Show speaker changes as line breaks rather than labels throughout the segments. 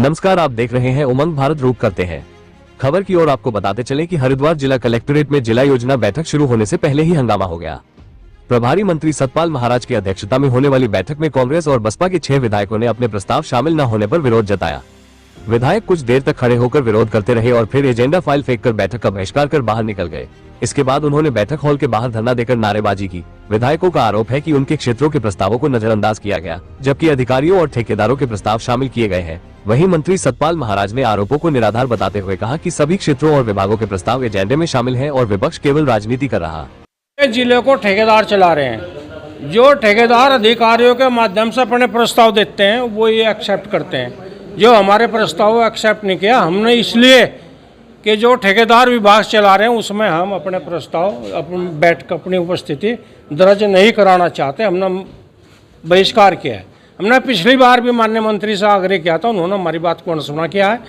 नमस्कार, आप देख रहे हैं उमंग भारत। रुक करते हैं खबर की ओर। आपको बताते चलें कि हरिद्वार जिला कलेक्ट्रेट में जिला योजना बैठक शुरू होने से पहले ही हंगामा हो गया। प्रभारी मंत्री सतपाल महाराज की अध्यक्षता में होने वाली बैठक में कांग्रेस और बसपा के 6 विधायकों ने अपने प्रस्ताव शामिल न होने पर विरोध जताया। विधायक कुछ देर तक खड़े होकर विरोध करते रहे और फिर एजेंडा फाइल फेंककर बैठक का बहिष्कार कर बाहर निकल गए। इसके बाद उन्होंने बैठक हॉल के बाहर धरना देकर नारेबाजी की। विधायकों का आरोप है कि उनके क्षेत्रों के प्रस्तावों को नजरअंदाज किया गया, जबकि अधिकारियों और ठेकेदारों के प्रस्ताव शामिल किए गए हैं। वहीं मंत्री सतपाल महाराज ने आरोपों को निराधार बताते हुए कहा कि सभी क्षेत्रों और विभागों के प्रस्ताव एजेंडे में शामिल हैं और विपक्ष केवल राजनीति कर रहा।
जिले को ठेकेदार चला रहे हैं। जो ठेकेदार अधिकारियों के माध्यम से अपने प्रस्ताव देते हैं वो ये एक्सेप्ट करते हैं। जो हमारे प्रस्ताव एक्सेप्ट नहीं किया हमने, इसलिए कि जो ठेकेदार विभाग चला रहे हैं उसमें हम अपने प्रस्ताव अपनी उपस्थिति दर्ज नहीं कराना चाहते। हमने बहिष्कार किया है। हमने पिछली बार भी माननीय मंत्री से आग्रह किया था, उन्होंने हमारी बात को अनसुना किया है।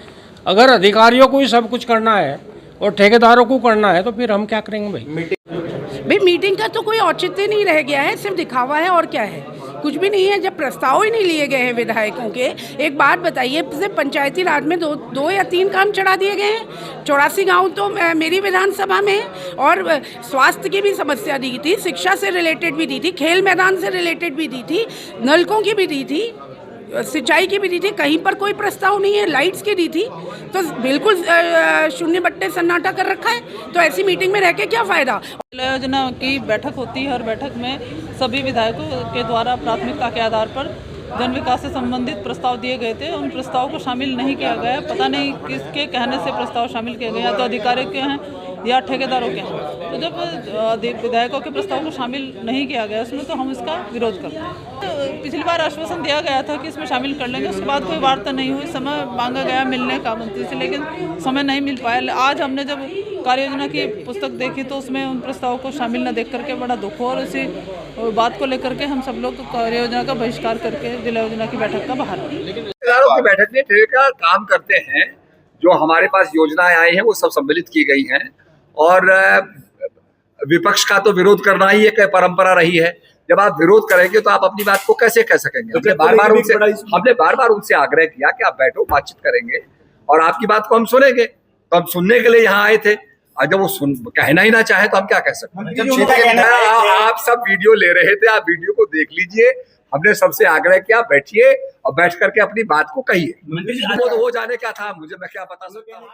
अगर अधिकारियों को ही सब कुछ करना है और ठेकेदारों को करना है तो फिर हम क्या करेंगे
भाई मीटिंग का तो कोई औचित्य नहीं रह गया है, सिर्फ दिखावा है और क्या है, कुछ भी नहीं है। जब प्रस्ताव ही नहीं लिए गए हैं विधायकों के, एक बात बताइए, सिर्फ पंचायती राज में दो या तीन काम चढ़ा दिए गए हैं। 84 गांव तो मेरी विधानसभा में है और स्वास्थ्य की भी समस्या दी थी, शिक्षा से रिलेटेड भी दी थी, खेल मैदान से रिलेटेड भी दी थी, नलकों की भी दी थी, सिंचाई की भी दी थी। कहीं पर कोई प्रस्ताव नहीं है। लाइट्स की दी थी तो बिल्कुल शून्य बट्टे सन्नाटा कर रखा है। तो ऐसी मीटिंग में रह के क्या फ़ायदा।
योजना की बैठक होती है। हर बैठक में सभी विधायकों के द्वारा प्राथमिकता के आधार पर जन विकास से संबंधित प्रस्ताव दिए गए थे। उन प्रस्ताव को शामिल नहीं किया गया। पता नहीं किसके कहने से प्रस्ताव शामिल किए गए, या तो अधिकारियों के हैं या ठेकेदारों के हैं। तो जब विधायकों के प्रस्ताव को शामिल नहीं किया गया उसमें, तो हम इसका विरोध करते हैं। पिछली बार आश्वासन दिया गया था कि इसमें शामिल कर लेंगे, उसके बाद कोई वार्ता नहीं हुई। समय मांगा गया मिलने का मंत्री से, लेकिन समय नहीं मिल पाया। आज हमने जब कार्य योजना की पुस्तक देखी तो उसमें उन प्रस्तावों को शामिल न देख करके बड़ा दुख हुआ और इसी बात को लेकर के हम सब लोग कार्य योजना का बहिष्कार करके जिला योजना की बैठक का बाहर
ठेकेदारों की बैठक में ठेकेदार काम करते हैं। जो हमारे पास योजनाएं आई हैं वो सब सम्मिलित की गई हैं और विपक्ष का तो विरोध करना ही एक परंपरा रही है। जब आप विरोध करेंगे तो आप अपनी बात को कैसे कह सकेंगे। हमने बार बार उनसे आग्रह किया कि आप बैठो, बातचीत करेंगे और आपकी बात को हम सुनेंगे। तो हम सुनने के लिए यहाँ आए थे। और जब वो कहना ही ना चाहे तो हम क्या कह सकते हैं। आप सब वीडियो ले रहे थे, आप वीडियो को देख लीजिए। हमने सबसे आग्रह किया बैठिए और बैठ करके अपनी बात को कहिए। वो तो हो जाने क्या था, मैं क्या बता सकता हूँ।